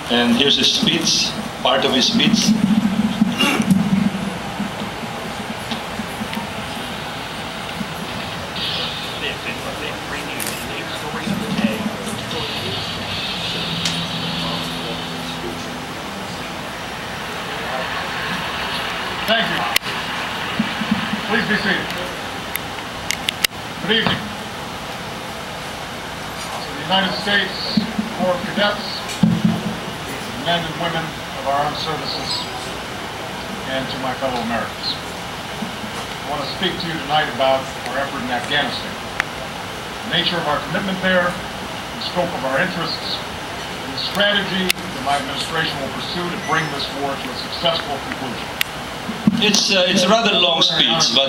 And here's his speech, part of his speech. Thank you. Please be seated. Good evening. To the United States Corps of Cadets, men and women of our armed services, and to my fellow Americans. I want to speak to you tonight about our effort in Afghanistan, the nature of our commitment there, the scope of our interests, and the strategy that my administration will pursue to bring this war to a successful conclusion. It's a rather long speech, but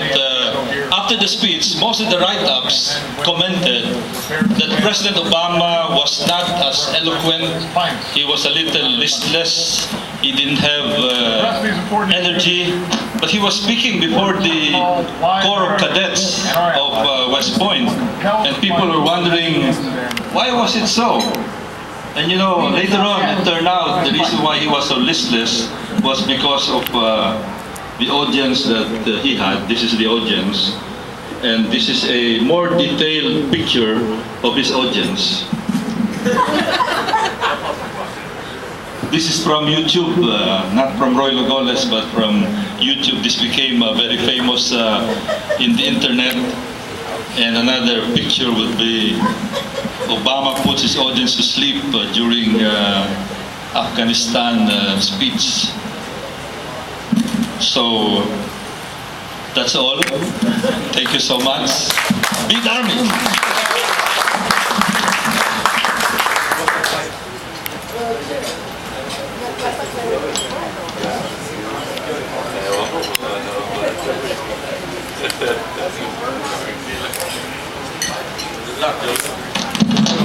after the speech, most of the write-ups commented that President Obama was not as eloquent, he was a little listless, he didn't have energy, but he was speaking before the Corps of Cadets of West Point, and people were wondering, why was it so? And you know, later on it turned out the reason why he was so listless was because of the audience that he had. This is the audience, and this is a more detailed picture of his audience. This is from YouTube, not from Roilo Golez, but from YouTube. This became very famous in the internet. And another picture would be Obama puts his audience to sleep during Afghanistan speech. So, that's all. Thank you so much. Beat Army!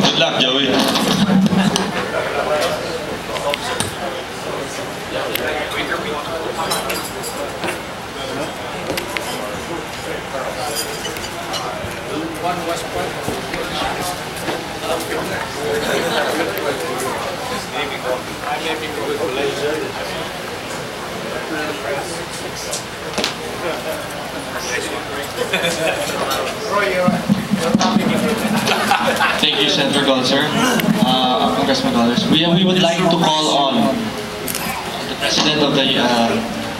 Good luck, Joey. One West Point. Thank you, Senator Golez, sir. Congressman Golez. We would like to call on the President of the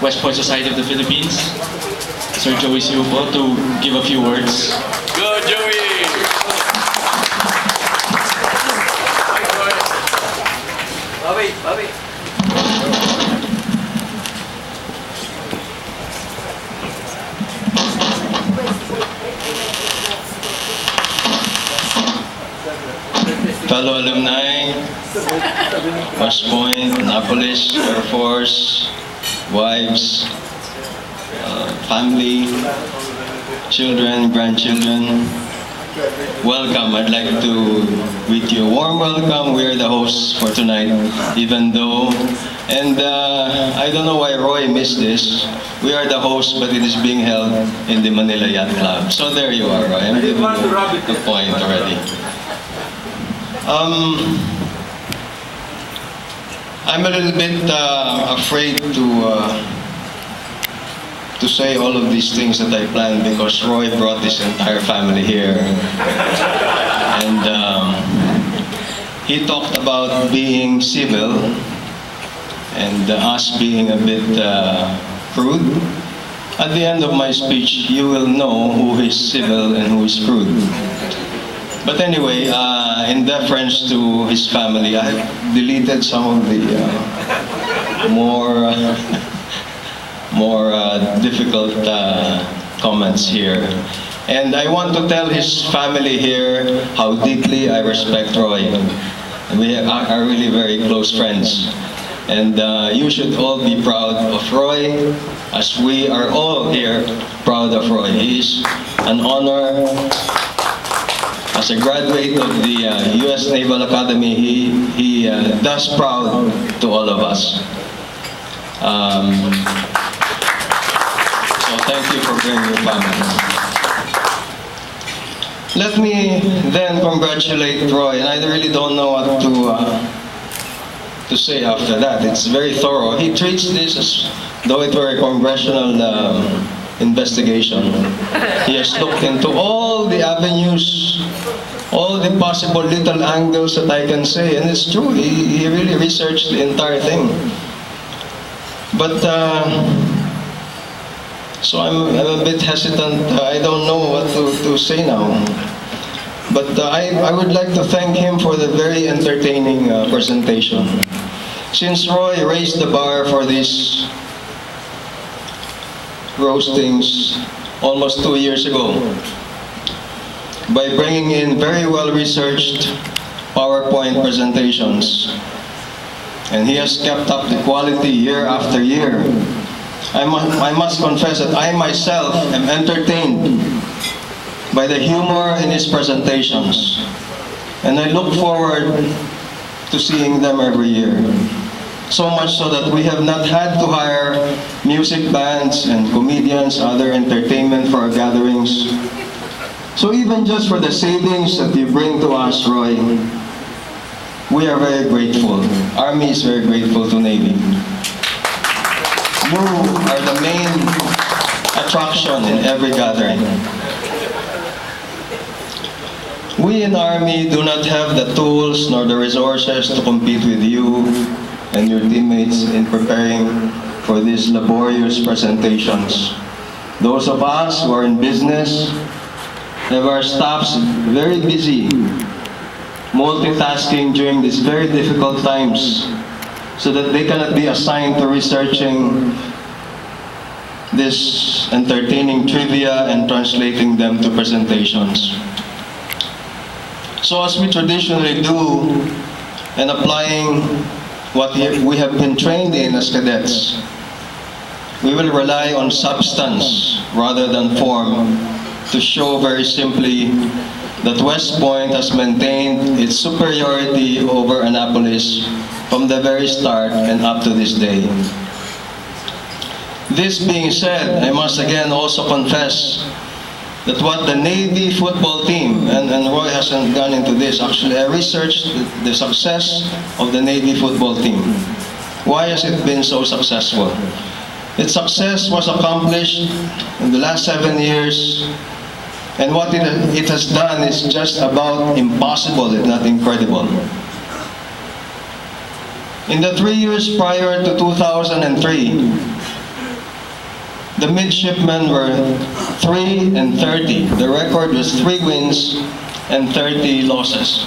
West Point Society of the Philippines, Sir Joey Siupo, to give a few words. Go, Joey! Bobby. Fellow alumni, West Point, Annapolis, Air Force, wives, family, children, grandchildren, welcome. I'd like to greet you a warm welcome. We are the hosts for tonight, even though, and I don't know why Roy missed this. We are the hosts, but it is being held in the Manila Yacht Club. So there you are, Roy. I'm giving you the point already. I'm a little bit afraid to say all of these things that I planned because Roy brought his entire family here. And he talked about being civil and us being a bit crude. At the end of my speech, you will know who is civil and who is crude. But anyway, in deference to his family, I have deleted some of the more difficult comments here. And I want to tell his family here how deeply I respect Roy. We are really very close friends. And you should all be proud of Roy, as we are all here proud of Roy. He is an honor. As a graduate of the U.S. Naval Academy, he does proud to all of us. So thank you for bringing your family. Let me then congratulate Roy, and I really don't know what to say after that. It's very thorough. He treats this as though it were a congressional investigation. He has looked into all the avenues, all the possible little angles that I can say, and it's true. He really researched the entire thing. But so I'm a bit hesitant. I don't know what to say now. But I would like to thank him for the very entertaining presentation. Since Roy raised the bar for these roastings almost 2 years ago by bringing in very well-researched PowerPoint presentations, and he has kept up the quality year after year, I must confess that I myself am entertained by the humor in his presentations, and I look forward to seeing them every year. So much so that we have not had to hire music bands and comedians, other entertainment for our gatherings. So even just for the savings that you bring to us, Roy, we are very grateful. Army is very grateful to Navy. You are the main attraction in every gathering. We in Army do not have the tools nor the resources to compete with you and your teammates in preparing for these laborious presentations. Those of us who are in business have our staffs very busy, multitasking during these very difficult times so that they cannot be assigned to researching this entertaining trivia and translating them to presentations. So as we traditionally do, and applying what we have been trained in as cadets, we will rely on substance rather than form to show very simply that West Point has maintained its superiority over Annapolis from the very start and up to this day. This being said, I must again also confess that what the Navy football team, and Roy hasn't gone into this, actually I researched the success of the Navy football team. Why has it been so successful? Its success was accomplished in the last 7 years, and what it has done is just about impossible, if not incredible. In the 3 years prior to 2003, the midshipmen were 3-30. The record was 3 wins and 30 losses.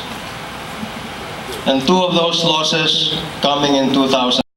And 2 of those losses coming in 2000.